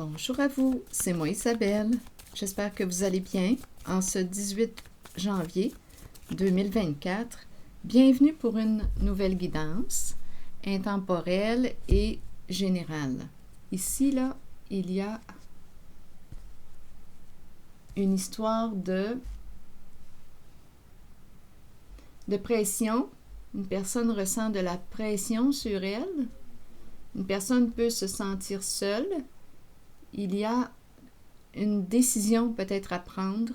Bonjour à vous, c'est moi Isabelle. J'espère que vous allez bien en ce 18 janvier 2024. Bienvenue pour une nouvelle guidance intemporelle et générale. Ici, là, il y a une histoire de pression. Une personne ressent de la pression sur elle. Une personne peut se sentir seule. Il y a une décision peut-être à prendre.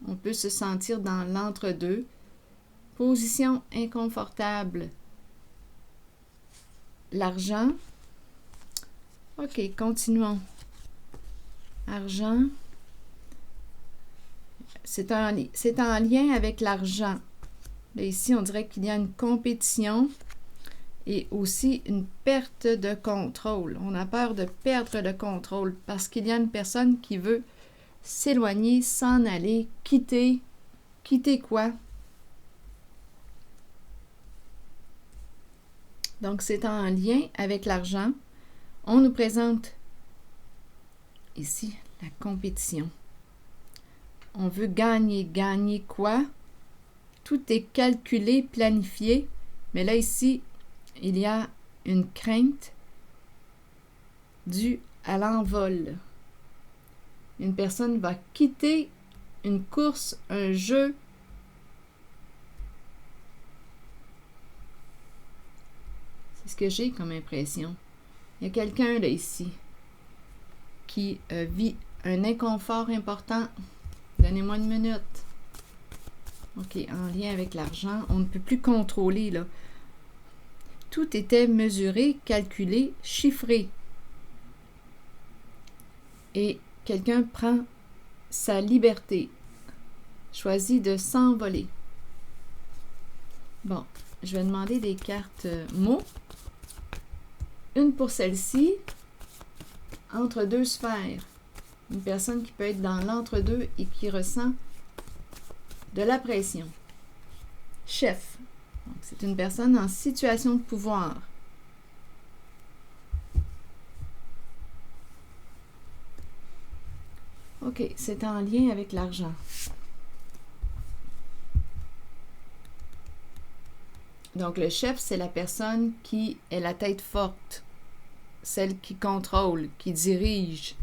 On peut se sentir dans l'entre-deux. Position inconfortable. L'argent. OK, continuons. Argent. C'est en lien avec l'argent. Là, ici, on dirait qu'il y a une compétition et aussi une perte de contrôle. On a peur de perdre le contrôle parce qu'il y a une personne qui veut s'éloigner, s'en aller, quitter. Quitter quoi? Donc, c'est en lien avec l'argent. On nous présente ici la compétition. On veut gagner. Gagner quoi? Tout est calculé, planifié. Mais là, ici, il y a une crainte due à l'envol. Une personne va quitter une course, un jeu. C'est ce que j'ai comme impression. Il y a quelqu'un là ici qui vit un inconfort important. Donnez-moi une minute. OK, en lien avec l'argent, on ne peut plus contrôler, là. Tout était mesuré, calculé, chiffré. Et quelqu'un prend sa liberté, choisit de s'envoler. Bon, je vais demander des cartes mots. Une pour celle-ci, entre deux sphères. Une personne qui peut être dans l'entre-deux et qui ressent de la pression. Chef. Donc, c'est une personne en situation de pouvoir. OK, c'est en lien avec l'argent. Donc, le chef, c'est la personne qui est la tête forte, celle qui contrôle, qui dirige.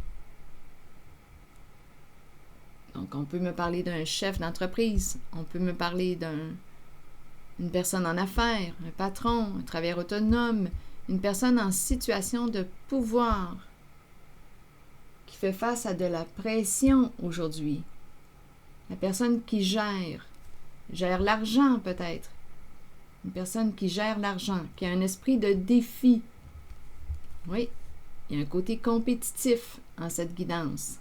Donc, on peut me parler d'un chef d'entreprise, on peut me parler d'une personne en affaires, un patron, un travailleur autonome, une personne en situation de pouvoir qui fait face à de la pression aujourd'hui. La personne qui gère l'argent peut-être. Une personne qui gère l'argent, qui a un esprit de défi. Oui, il y a un côté compétitif en cette guidance.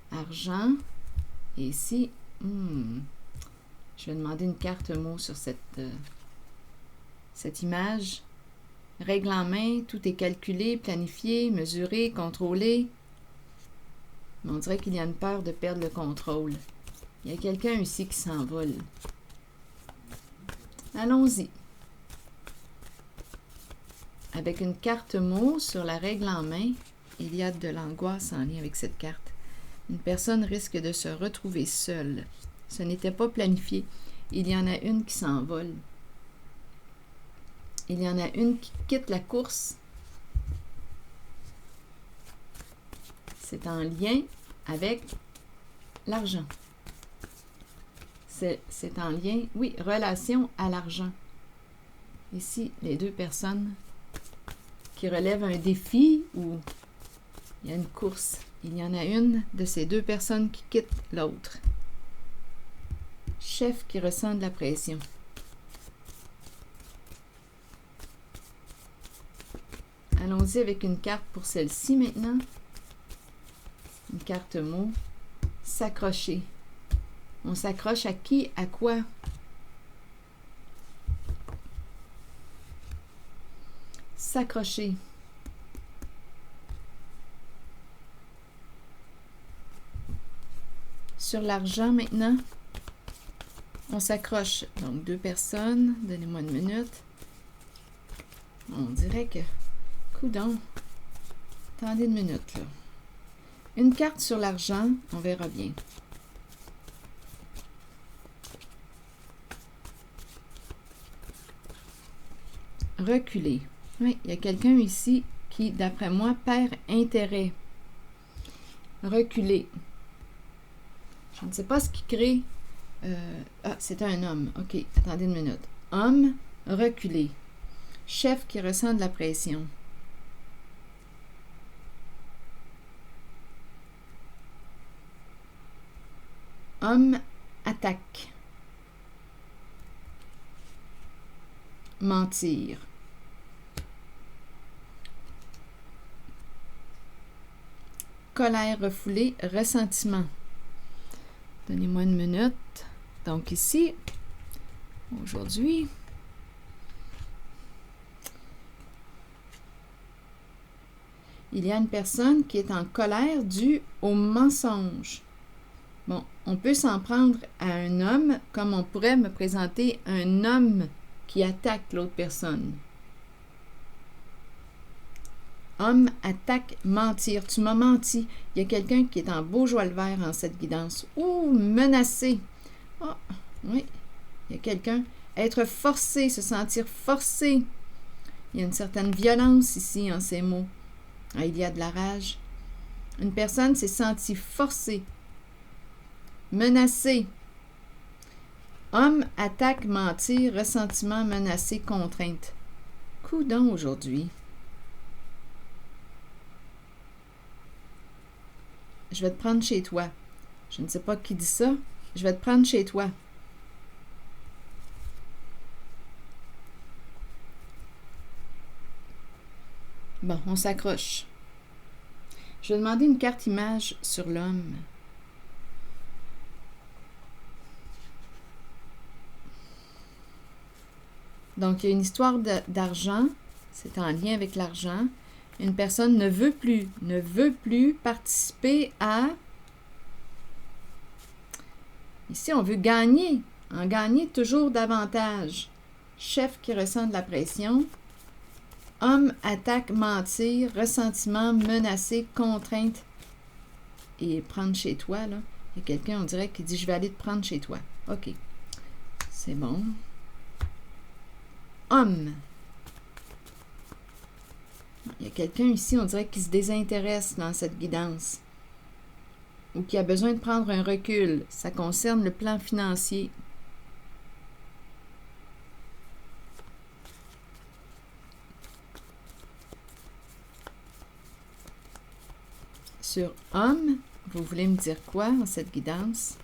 Argent. Et ici, je vais demander une carte mot sur cette image. Règle en main, tout est calculé, planifié, mesuré, contrôlé. Mais on dirait qu'il y a une peur de perdre le contrôle. Il y a quelqu'un ici qui s'envole. Allons-y. Avec une carte mot sur la règle en main, il y a de l'angoisse en lien avec cette carte. Une personne risque de se retrouver seule. Ce n'était pas planifié. Il y en a une qui s'envole. Il y en a une qui quitte la course. C'est en lien avec l'argent. C'est en lien, oui, relation à l'argent. Ici, les deux personnes qui relèvent un défi ou il y a une course. Il y en a une de ces deux personnes qui quitte l'autre. Chef qui ressent de la pression. Allons-y avec une carte pour celle-ci maintenant. Une carte mot. S'accrocher. On s'accroche à qui? À quoi? S'accrocher. Sur l'argent maintenant, on s'accroche. Donc, deux personnes. Donnez-moi une minute. On dirait que... Coudonc. Attendez une minute, là. Une carte sur l'argent, on verra bien. Reculer. Oui, il y a quelqu'un ici qui, d'après moi, perd intérêt. Reculer. Je ne sais pas ce qui crée. C'est un homme. OK, attendez une minute. Homme, reculer. Chef qui ressent de la pression. Homme, attaque. Mentir. Colère refoulée, ressentiment. Donnez-moi une minute. Donc ici, aujourd'hui, il y a une personne qui est en colère due au mensonge. Bon, on peut s'en prendre à un homme comme on pourrait me présenter un homme qui attaque l'autre personne. Homme, attaque, mentir. Tu m'as menti. Il y a quelqu'un qui est en beau joie le vert en cette guidance. Ouh, menacé. Oh, oui, il y a quelqu'un. Être forcé, se sentir forcé. Il y a une certaine violence ici en ces mots. Ah, il y a de la rage. Une personne s'est sentie forcée, menacée. Homme, attaque, mentir, ressentiment, menacé, contrainte. Coudon aujourd'hui. Je vais te prendre chez toi. Je ne sais pas qui dit ça. Je vais te prendre chez toi. Bon, on s'accroche. Je vais demander une carte image sur l'homme. Donc, il y a une histoire d'argent. C'est en lien avec l'argent. Une personne ne veut plus participer à... Ici, on veut gagner, en gagner toujours davantage. Chef qui ressent de la pression. Homme, attaque, mentir, ressentiment, menacer, contrainte. Et prendre chez toi, là. Il y a quelqu'un, on dirait, qui dit « Je vais aller te prendre chez toi. » OK. C'est bon. Homme. Il y a quelqu'un ici, on dirait, qui se désintéresse dans cette guidance ou qui a besoin de prendre un recul. Ça concerne le plan financier. Sur homme, vous voulez me dire quoi en cette guidance?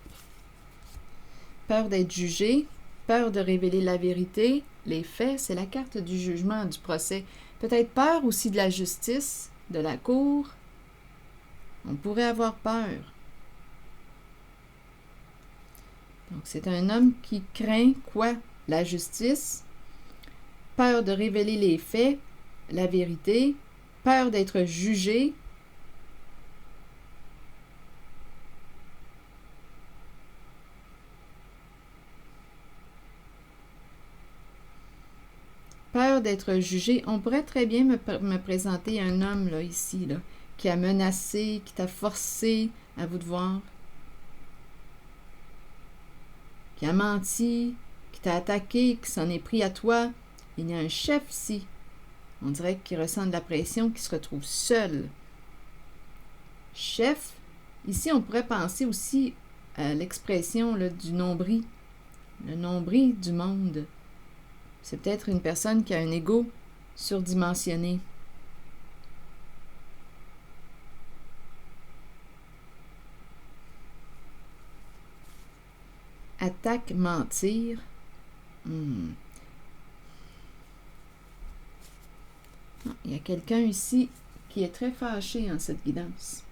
Peur d'être jugé, peur de révéler la vérité, les faits, c'est la carte du jugement, du procès. Peut-être peur aussi de la justice, de la cour. On pourrait avoir peur. Donc, c'est un homme qui craint quoi? La justice, peur de révéler les faits, la vérité, peur d'être jugé. Peur d'être jugé. On pourrait très bien me présenter un homme, là, ici, là, qui a menacé, qui t'a forcé, à vous de voir, qui a menti, qui t'a attaqué, qui s'en est pris à toi. Il y a un chef ici. On dirait qu'il ressent de la pression, qu'il se retrouve seul. Chef. Ici, on pourrait penser aussi à l'expression là, du nombril. Le nombril du monde. C'est peut-être une personne qui a un ego surdimensionné. Attaque, mentir. Il y a quelqu'un ici qui est très fâché en cette guidance.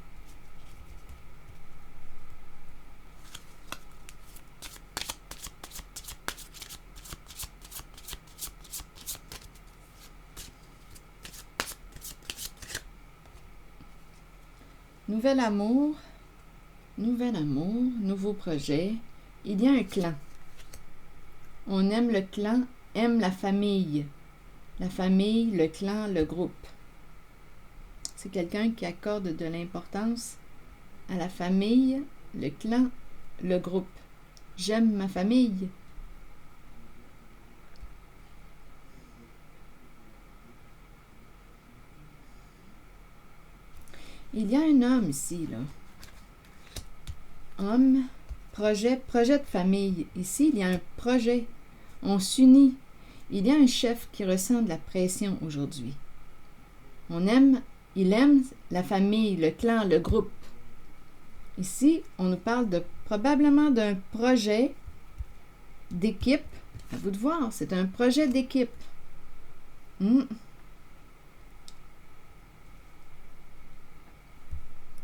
Nouvel amour, nouveau projet. Il y a un clan. On aime le clan, aime la famille. La famille, le clan, le groupe. C'est quelqu'un qui accorde de l'importance à la famille, le clan, le groupe. J'aime ma famille. Il y a un homme ici, là. Homme, projet de famille. Ici, il y a un projet. On s'unit. Il y a un chef qui ressent de la pression aujourd'hui. Il aime la famille, le clan, le groupe. Ici, on nous parle probablement d'un projet d'équipe. À vous de voir, c'est un projet d'équipe.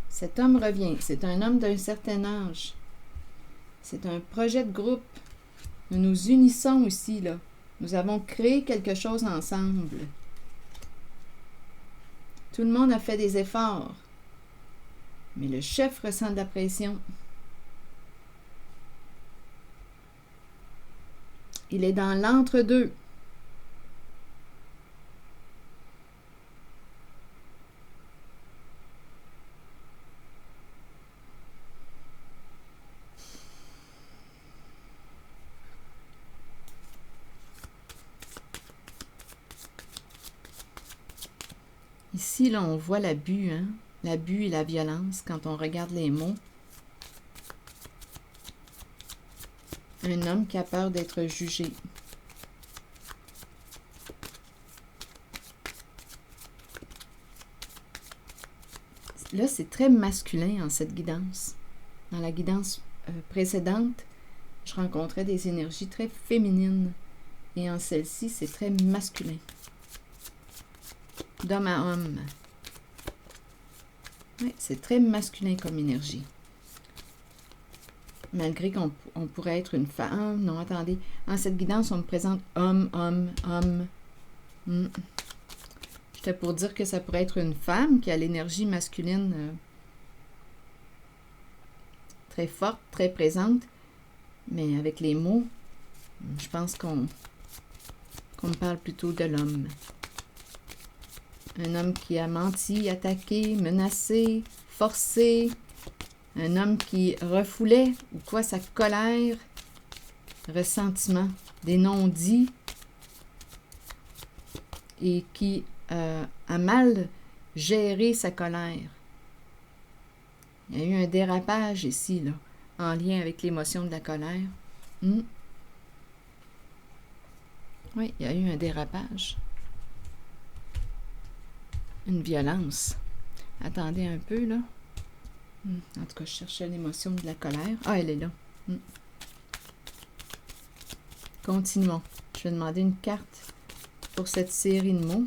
Cet homme revient. C'est un homme d'un certain âge. C'est un projet de groupe. Nous nous unissons ici, là. Nous avons créé quelque chose ensemble. Tout le monde a fait des efforts. Mais le chef ressent de la pression. Il est dans l'entre-deux. Ici, là, on voit l'abus, hein? L'abus et la violence quand on regarde les mots. Un homme qui a peur d'être jugé. Là, c'est très masculin en cette guidance. Dans la guidance précédente, je rencontrais des énergies très féminines. Et en celle-ci, c'est très masculin. D'homme à homme. Oui, c'est très masculin comme énergie. Malgré qu'on pourrait être une femme. Non, attendez. En cette guidance, on me présente homme, homme, homme. J'étais pour dire que ça pourrait être une femme qui a l'énergie masculine très forte, très présente. Mais avec les mots, je pense qu'on me parle plutôt de l'homme. Un homme qui a menti, attaqué, menacé, forcé. Un homme qui refoulait ou quoi sa colère, ressentiment, des non-dits et qui a mal géré sa colère. Il y a eu un dérapage ici, là, en lien avec l'émotion de la colère. Oui, il y a eu un dérapage. Une violence. Attendez un peu, là. En tout cas, je cherchais l'émotion de la colère. Ah, elle est là. Continuons. Je vais demander une carte pour cette série de mots.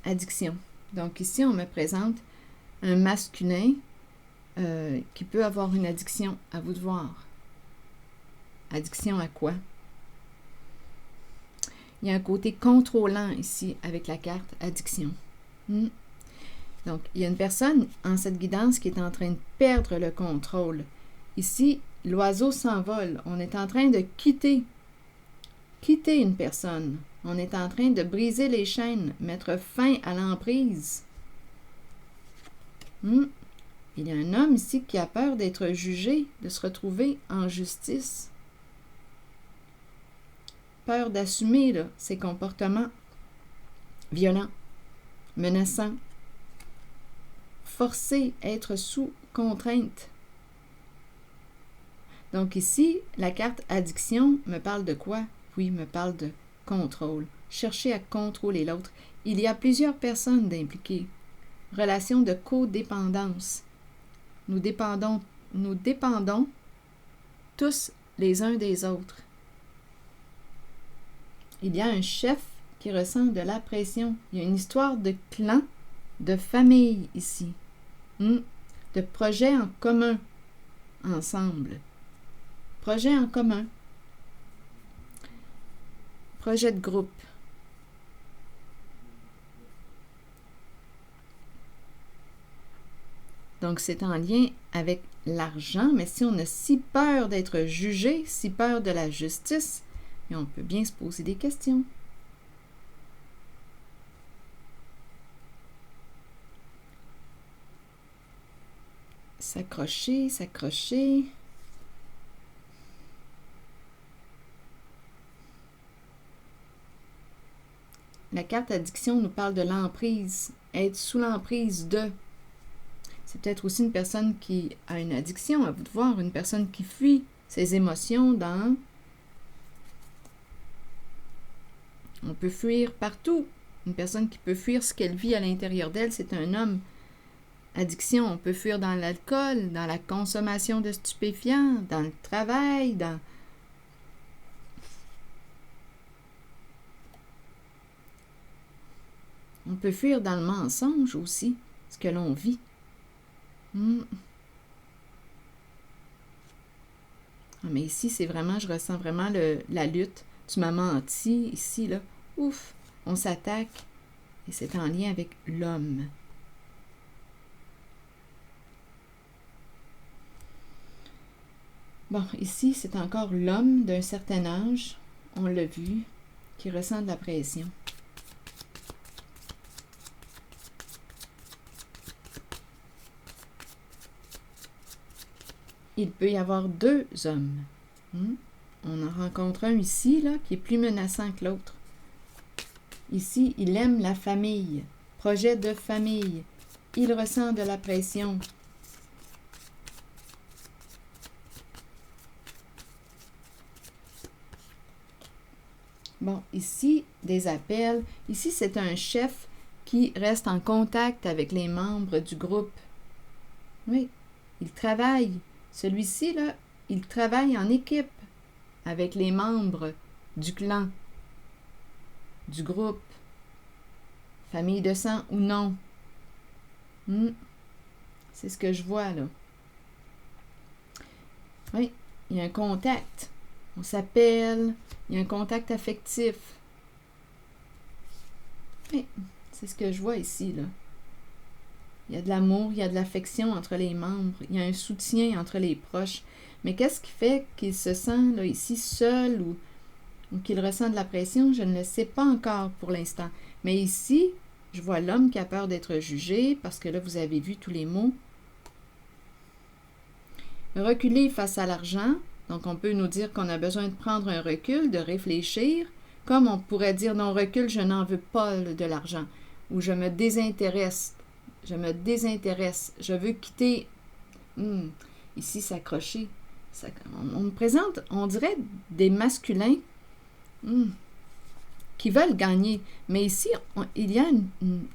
Addiction. Donc ici, on me présente un masculin qui peut avoir une addiction. À vous de voir. Addiction à quoi? Il y a un côté contrôlant ici avec la carte addiction. Donc, il y a une personne en cette guidance qui est en train de perdre le contrôle. Ici, l'oiseau s'envole. On est en train de quitter une personne. On est en train de briser les chaînes, mettre fin à l'emprise. Il y a un homme ici qui a peur d'être jugé, de se retrouver en justice. Peur d'assumer là, ses comportements violents, menaçants, forcé, être sous contrainte. Donc ici, la carte addiction me parle de quoi? Oui, me parle de contrôle. Chercher à contrôler l'autre. Il y a plusieurs personnes impliquées. Relation de codépendance. Nous dépendons tous les uns des autres. Il y a un chef qui ressent de la pression. Il y a une histoire de clan, de famille ici. De projets en commun, ensemble. Projet en commun. Projet de groupe. Donc, c'est en lien avec l'argent, mais si on a si peur d'être jugé, si peur de la justice, on peut bien se poser des questions. S'accrocher, s'accrocher. La carte addiction nous parle de l'emprise, être sous l'emprise de. C'est peut-être aussi une personne qui a une addiction, à vous de voir, une personne qui fuit ses émotions dans... On peut fuir partout. Une personne qui peut fuir ce qu'elle vit à l'intérieur d'elle, c'est un homme. Addiction, on peut fuir dans l'alcool, dans la consommation de stupéfiants, dans le travail, dans... On peut fuir dans le mensonge aussi, ce que l'on vit. Ah, mais ici, c'est vraiment, je ressens vraiment la lutte. Tu m'as menti, ici, là. Ouf, on s'attaque. Et c'est en lien avec l'homme. Bon, ici, c'est encore l'homme d'un certain âge, on l'a vu, qui ressent de la pression. Il peut y avoir deux hommes. On en rencontre un ici, là, qui est plus menaçant que l'autre. Ici, il aime la famille, projet de famille. Il ressent de la pression. Bon, ici, des appels. Ici, c'est un chef qui reste en contact avec les membres du groupe. Oui, il travaille. Celui-ci, là, il travaille en équipe avec les membres du clan, du groupe, famille de sang ou non. C'est ce que je vois, là. Oui, il y a un contact. On s'appelle, il y a un contact affectif. Oui, c'est ce que je vois ici, là. Il y a de l'amour, il y a de l'affection entre les membres, il y a un soutien entre les proches. Mais qu'est-ce qui fait qu'il se sent, là, ici, seul ou qu'il ressent de la pression? Je ne le sais pas encore pour l'instant. Mais ici, je vois l'homme qui a peur d'être jugé, parce que là, vous avez vu tous les mots. Reculer face à l'argent. Donc, on peut nous dire qu'on a besoin de prendre un recul, de réfléchir. Comme on pourrait dire, non, recul, je n'en veux pas de l'argent. Ou je me désintéresse. Je me désintéresse. Je veux quitter. Ici, s'accrocher. On me présente, on dirait, des masculins qui veulent gagner. Mais ici, il y a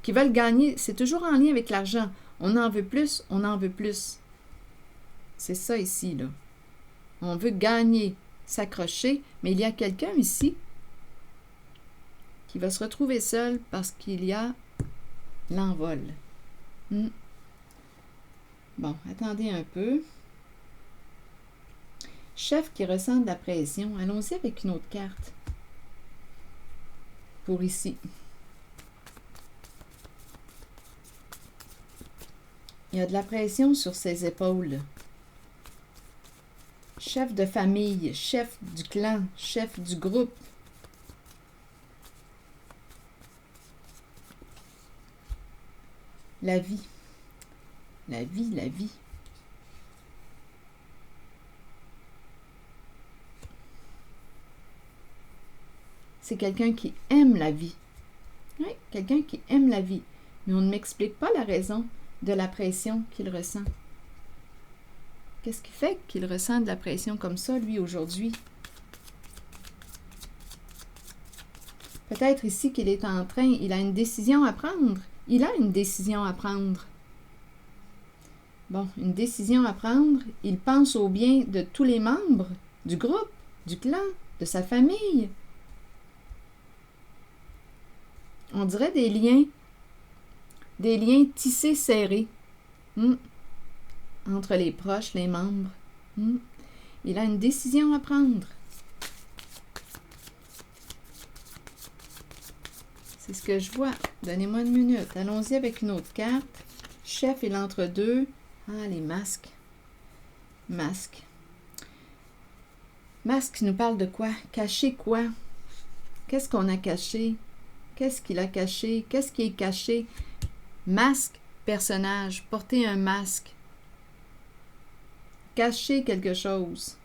qui veulent gagner. C'est toujours en lien avec l'argent. On en veut plus, on en veut plus. C'est ça ici, là. On veut gagner, s'accrocher, mais il y a quelqu'un ici qui va se retrouver seul parce qu'il y a l'envol. Bon, attendez un peu. Chef qui ressent de la pression. Allons-y avec une autre carte. Pour ici. Il y a de la pression sur ses épaules. Chef de famille, chef du clan, chef du groupe. La vie. La vie, la vie. C'est quelqu'un qui aime la vie. Oui, quelqu'un qui aime la vie. Mais on ne m'explique pas la raison de la pression qu'il ressent. Qu'est-ce qui fait qu'il ressent de la pression comme ça, lui, aujourd'hui? Peut-être ici qu'il est en train, il a une décision à prendre. Il a une décision à prendre. Bon, une décision à prendre. Il pense au bien de tous les membres, du groupe, du clan, de sa famille. On dirait des liens tissés serrés entre les proches, les membres. Il a une décision à prendre. C'est ce que je vois. Donnez-moi une minute. Allons-y avec une autre carte. Chef et l'entre-deux. Ah, les masques. Masques. Masque nous parle de quoi? Cacher quoi? Qu'est-ce qu'on a caché? Qu'est-ce qu'il a caché? Qu'est-ce qui est caché? Masque, personnage. Porter un masque. cacher quelque chose.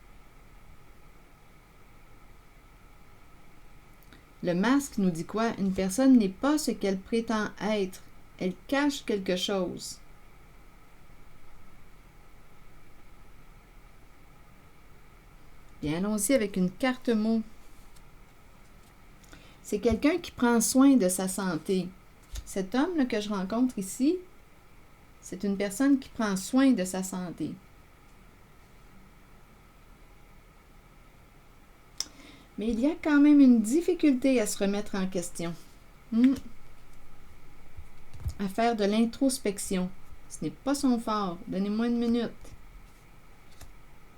Le masque nous dit quoi? Une personne n'est pas ce qu'elle prétend être. Elle cache quelque chose. Bien, allons-y avec une carte mot. C'est quelqu'un qui prend soin de sa santé. Cet homme-là que je rencontre ici, c'est une personne qui prend soin de sa santé. Mais il y a quand même une difficulté à se remettre en question. À faire de l'introspection. Ce n'est pas son fort. Donnez-moi une minute.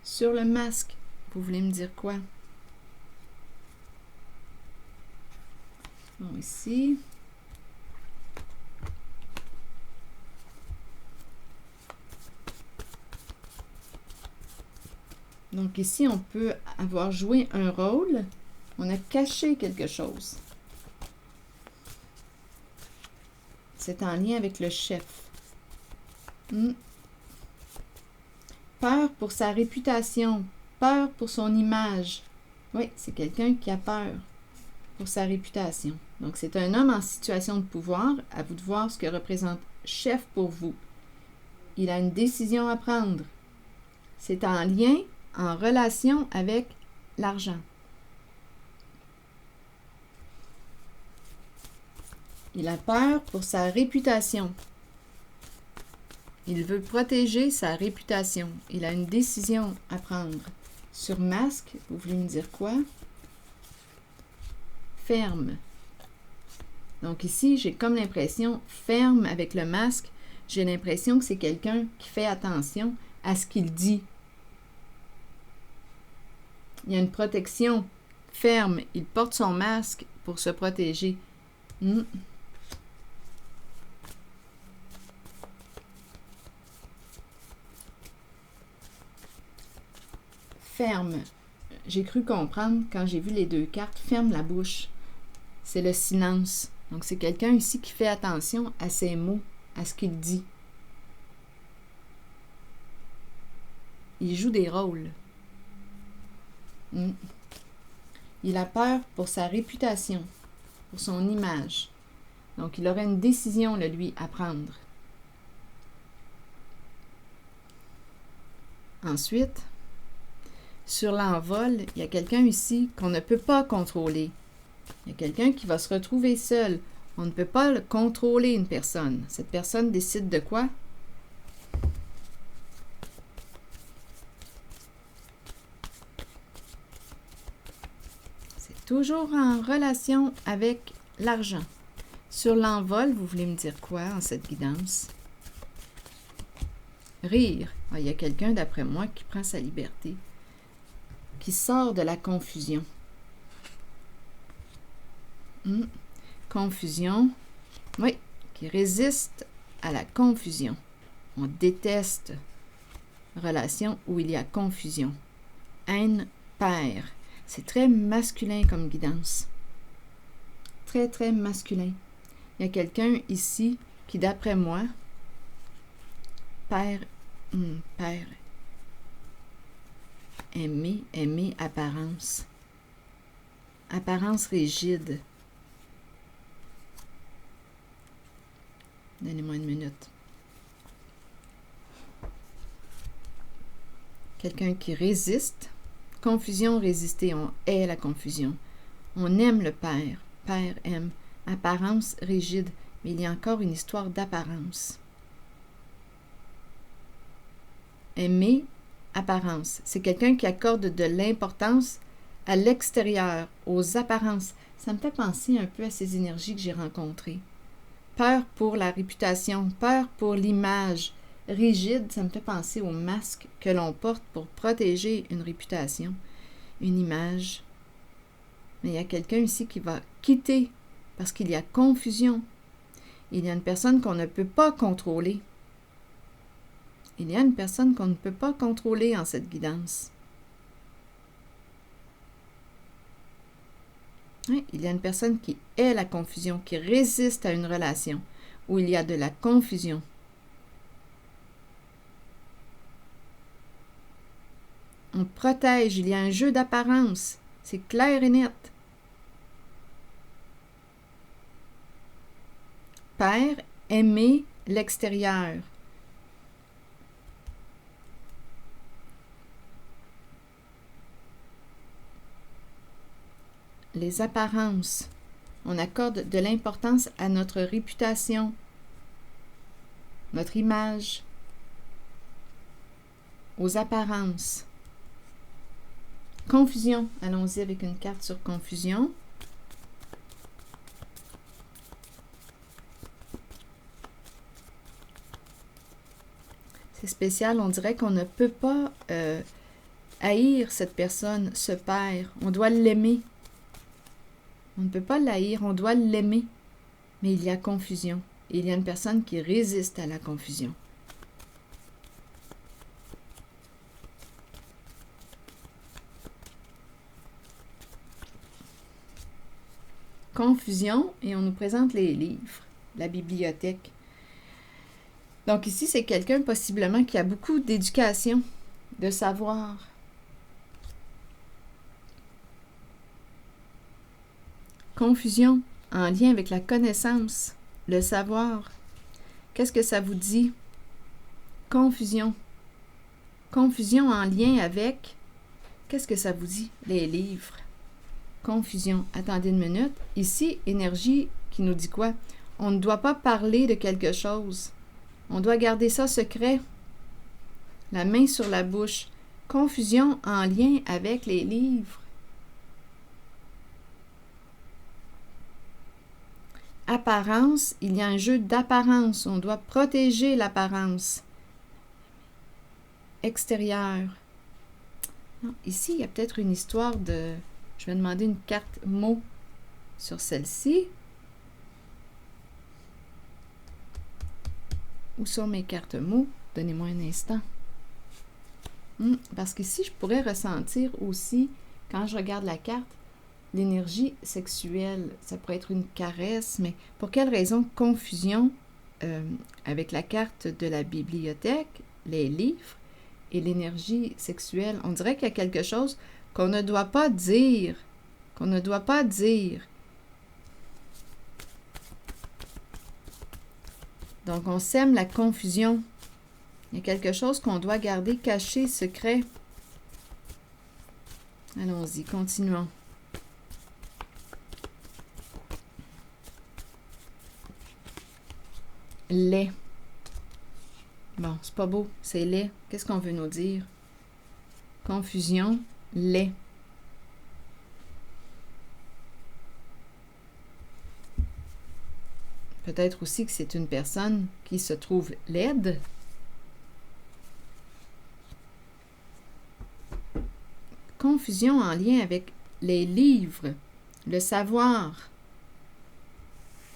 Sur le masque, vous voulez me dire quoi? Bon, ici. Donc ici, on peut avoir joué un rôle. On a caché quelque chose. C'est en lien avec le chef. Peur pour sa réputation. Peur pour son image. Oui, c'est quelqu'un qui a peur pour sa réputation. Donc, c'est un homme en situation de pouvoir. À vous de voir ce que représente chef pour vous. Il a une décision à prendre. C'est en lien, en relation avec l'argent. Il a peur pour sa réputation. Il veut protéger sa réputation. Il a une décision à prendre. Sur masque, vous voulez me dire quoi? Ferme. Donc ici, j'ai comme l'impression, ferme avec le masque, j'ai l'impression que c'est quelqu'un qui fait attention à ce qu'il dit. Il y a une protection ferme. Il porte son masque pour se protéger. Ferme. J'ai cru comprendre quand j'ai vu les deux cartes. Ferme la bouche. C'est le silence. Donc, c'est quelqu'un ici qui fait attention à ses mots, à ce qu'il dit. Il joue des rôles. Il a peur pour sa réputation, pour son image. Donc, il aurait une décision, lui, à prendre. Ensuite, sur l'envol, il y a quelqu'un ici qu'on ne peut pas contrôler. Il y a quelqu'un qui va se retrouver seul. On ne peut pas contrôler une personne. Cette personne décide de quoi? C'est toujours en relation avec l'argent. Sur l'envol, vous voulez me dire quoi en cette guidance? Rire. Il y a quelqu'un, d'après moi, qui prend sa liberté, qui sort de la confusion. Confusion. Oui, qui résiste à la confusion. On déteste relation où il y a confusion. Haine, père. C'est très masculin comme guidance. Très, très masculin. Il y a quelqu'un ici qui, d'après moi, père, aimer, apparence. Apparence rigide. Donnez-moi une minute. Quelqu'un qui résiste. Confusion, résister. On hait la confusion. On aime le père. Père aime. Apparence rigide. Mais il y a encore une histoire d'apparence. Aimer, apparence. C'est quelqu'un qui accorde de l'importance à l'extérieur, aux apparences. Ça me fait penser un peu à ces énergies que j'ai rencontrées. Peur pour la réputation, peur pour l'image. Rigide, ça me fait penser au masque que l'on porte pour protéger une réputation, une image. Mais il y a quelqu'un ici qui va quitter parce qu'il y a confusion. Il y a une personne qu'on ne peut pas contrôler. Il y a une personne qu'on ne peut pas contrôler en cette guidance. Oui, il y a une personne qui hait la confusion, qui résiste à une relation où il y a de la confusion. On protège, il y a un jeu d'apparence. C'est clair et net. Père, aimer l'extérieur. Les apparences. On accorde de l'importance à notre réputation, notre image, aux apparences. Confusion. Allons-y avec une carte sur confusion. C'est spécial, on dirait qu'on ne peut pas haïr cette personne, ce père. On doit l'aimer. On ne peut pas l'haïr, on doit l'aimer. Mais il y a confusion. Et il y a une personne qui résiste à la confusion. Confusion, et on nous présente les livres, la bibliothèque. Donc ici, c'est quelqu'un possiblement qui a beaucoup d'éducation, de savoir. Confusion en lien avec la connaissance, le savoir. Qu'est-ce que ça vous dit? Confusion. Confusion en lien avec... Qu'est-ce que ça vous dit? Les livres. Confusion. Attendez une minute. Ici, énergie qui nous dit quoi? On ne doit pas parler de quelque chose. On doit garder ça secret. La main sur la bouche. Confusion en lien avec les livres. Apparence, il y a un jeu d'apparence. On doit protéger l'apparence. Extérieur. Non, ici, il y a peut-être une histoire de... Je vais demander une carte mot sur celle-ci. Où sont mes cartes mots? Donnez-moi un instant. Parce qu'ici, je pourrais ressentir aussi, quand je regarde la carte, l'énergie sexuelle. Ça pourrait être une caresse, mais pour quelle raison? Confusion avec la carte de la bibliothèque, les livres et l'énergie sexuelle. On dirait qu'il y a quelque chose qu'on ne doit pas dire. Qu'on ne doit pas dire. Donc, on sème la confusion. Il y a quelque chose qu'on doit garder caché, secret. Allons-y, continuons. Laid. Bon, c'est pas beau, c'est laid. Qu'est-ce qu'on veut nous dire? Confusion, laid. Peut-être aussi que c'est une personne qui se trouve laide. Confusion en lien avec les livres, le savoir.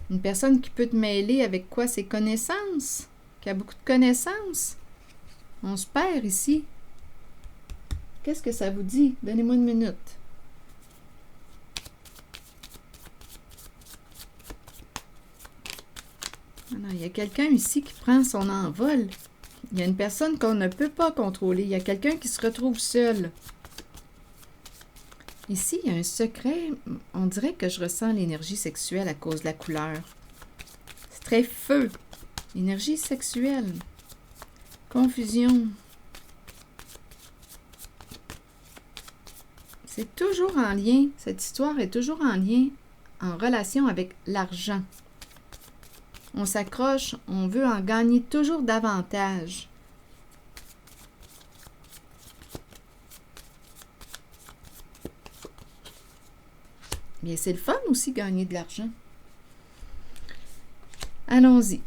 Une personne qui peut te mêler avec quoi? Ses connaissances, qui a beaucoup de connaissances. On se perd ici. Qu'est-ce que ça vous dit? Donnez-moi une minute. Alors, il y a quelqu'un ici qui prend son envol. Il y a une personne qu'on ne peut pas contrôler. Il y a quelqu'un qui se retrouve seul. Ici, il y a un secret. On dirait que je ressens l'énergie sexuelle à cause de la couleur. C'est très feu. Énergie sexuelle. Confusion. C'est toujours en lien. Cette histoire est toujours en lien, en relation avec l'argent. On s'accroche, on veut en gagner toujours davantage. Mais c'est le fun aussi, gagner de l'argent. Allons-y.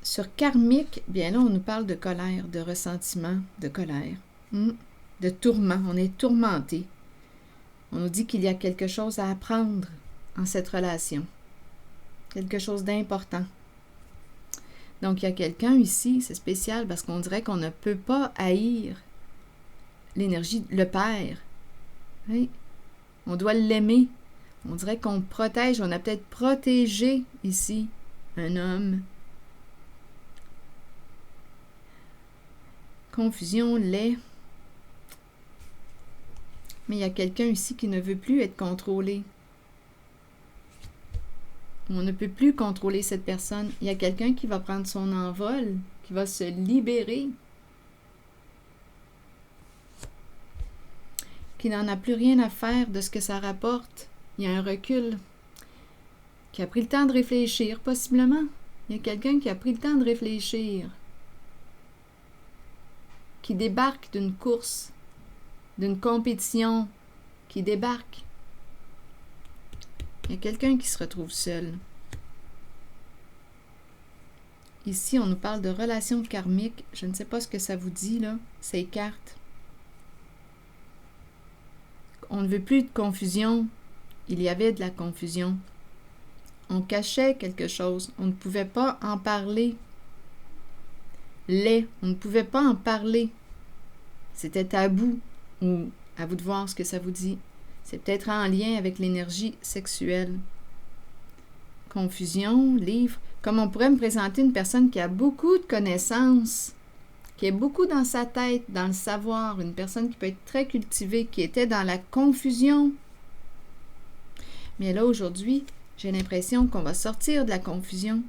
Sur karmique, bien là, on nous parle de colère, de ressentiment, de colère, de tourment. On est tourmenté. On nous dit qu'il y a quelque chose à apprendre en cette relation. Quelque chose d'important. Donc, il y a quelqu'un ici, c'est spécial parce qu'on dirait qu'on ne peut pas haïr l'énergie, le père. Oui. On doit l'aimer. On dirait qu'on protège, on a peut-être protégé ici un homme. Confusion, lait. Mais il y a quelqu'un ici qui ne veut plus être contrôlé. On ne peut plus contrôler cette personne. Il y a quelqu'un qui va prendre son envol, qui va se libérer, qui n'en a plus rien à faire de ce que ça rapporte. Il y a un recul, qui a pris le temps de réfléchir, possiblement. Il y a quelqu'un qui a pris le temps de réfléchir, qui débarque d'une course, d'une compétition, qui débarque. Il y a quelqu'un qui se retrouve seul. Ici, on nous parle de relations karmiques. Je ne sais pas ce que ça vous dit, là, ces cartes. On ne veut plus de confusion. Il y avait de la confusion. On cachait quelque chose. On ne pouvait pas en parler. On ne pouvait pas en parler. C'était tabou. Ou à vous de voir ce que ça vous dit. C'est peut-être en lien avec l'énergie sexuelle. Confusion, livre. Comme on pourrait me présenter une personne qui a beaucoup de connaissances, qui est beaucoup dans sa tête, dans le savoir, une personne qui peut être très cultivée, qui était dans la confusion. Mais là, aujourd'hui, j'ai l'impression qu'on va sortir de la confusion.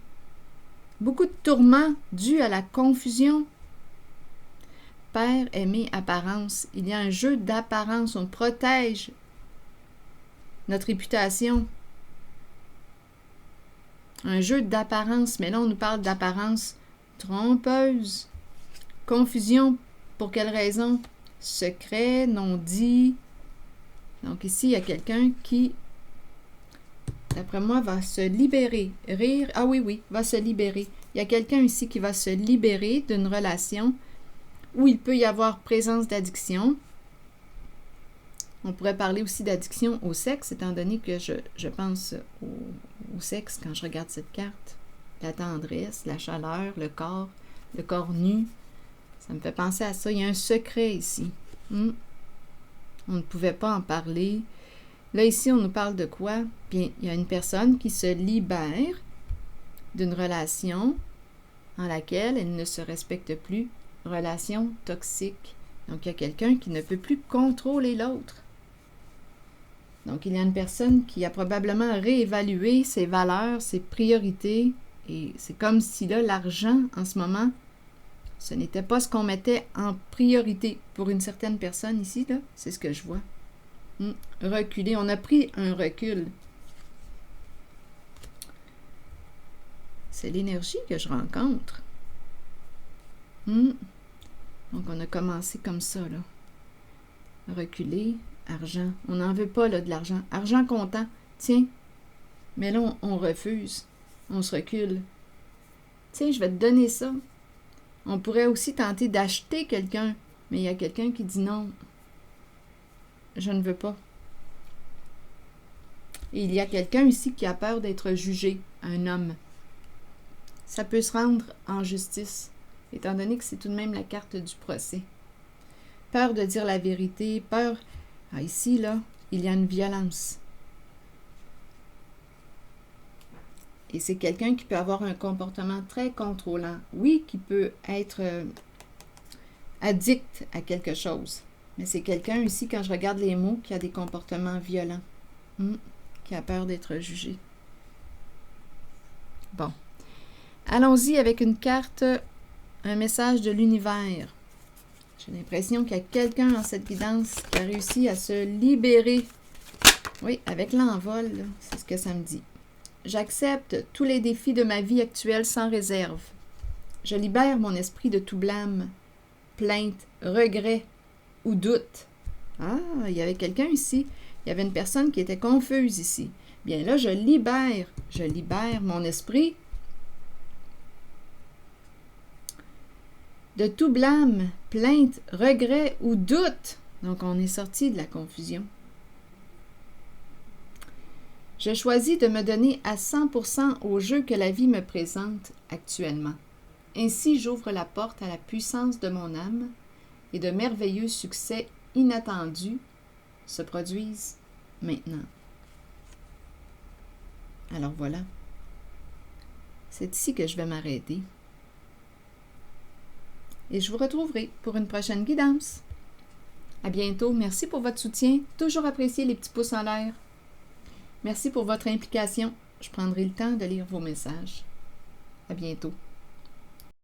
Beaucoup de tourments dus à la confusion. Père, aimé, apparence. Il y a un jeu d'apparence. On protège notre réputation. Un jeu d'apparence. Mais là, on nous parle d'apparence trompeuse. Confusion. Pour quelle raison? Secret, non dit. Donc ici, il y a quelqu'un qui, d'après moi, va se libérer. Rire. Ah oui, va se libérer. Il y a quelqu'un ici qui va se libérer d'une relation où il peut y avoir présence d'addiction. On pourrait parler aussi d'addiction au sexe, étant donné que je pense au sexe quand je regarde cette carte. La tendresse, la chaleur, le corps nu. Ça me fait penser à ça. Il y a un secret ici. On ne pouvait pas en parler. Là, ici, on nous parle de quoi? Bien, il y a une personne qui se libère d'une relation en laquelle elle ne se respecte plus. Relation toxique. Donc, il y a quelqu'un qui ne peut plus contrôler l'autre. Donc, il y a une personne qui a probablement réévalué ses valeurs, ses priorités. Et c'est comme si là, l'argent, en ce moment, ce n'était pas ce qu'on mettait en priorité pour une certaine personne ici, là. C'est ce que je vois. Reculer. On a pris un recul. C'est l'énergie que je rencontre. Donc, on a commencé comme ça, là. Reculer, argent. On n'en veut pas, là, de l'argent. Argent comptant. Tiens. Mais là, on refuse. On se recule. Tiens, je vais te donner ça. On pourrait aussi tenter d'acheter quelqu'un. Mais il y a quelqu'un qui dit non. Je ne veux pas. Et il y a quelqu'un ici qui a peur d'être jugé. Un homme. Ça peut se rendre en justice, étant donné que c'est tout de même la carte du procès. Peur de dire la vérité, peur... Ah, ici, là, il y a une violence. Et c'est quelqu'un qui peut avoir un comportement très contrôlant. Oui, qui peut être addict à quelque chose. Mais c'est quelqu'un ici, quand je regarde les mots, qui a des comportements violents. Qui a peur d'être jugé. Bon. Allons-y avec une carte, un message de l'univers. J'ai l'impression qu'il y a quelqu'un dans cette guidance qui a réussi à se libérer. Oui, avec l'envol, c'est ce que ça me dit. J'accepte tous les défis de ma vie actuelle sans réserve. Je libère mon esprit de tout blâme, plainte, regret ou doute. Ah, il y avait quelqu'un ici. Il y avait une personne qui était confuse ici. Bien là, je libère mon esprit de tout blâme, plainte, regret ou doute. Donc, on est sorti de la confusion. Je choisis de me donner à 100% au jeu que la vie me présente actuellement. Ainsi, j'ouvre la porte à la puissance de mon âme et de merveilleux succès inattendus se produisent maintenant. Alors voilà. C'est ici que je vais m'arrêter. Et je vous retrouverai pour une prochaine guidance. À bientôt. Merci pour votre soutien. Toujours apprécier les petits pouces en l'air. Merci pour votre implication. Je prendrai le temps de lire vos messages. À bientôt.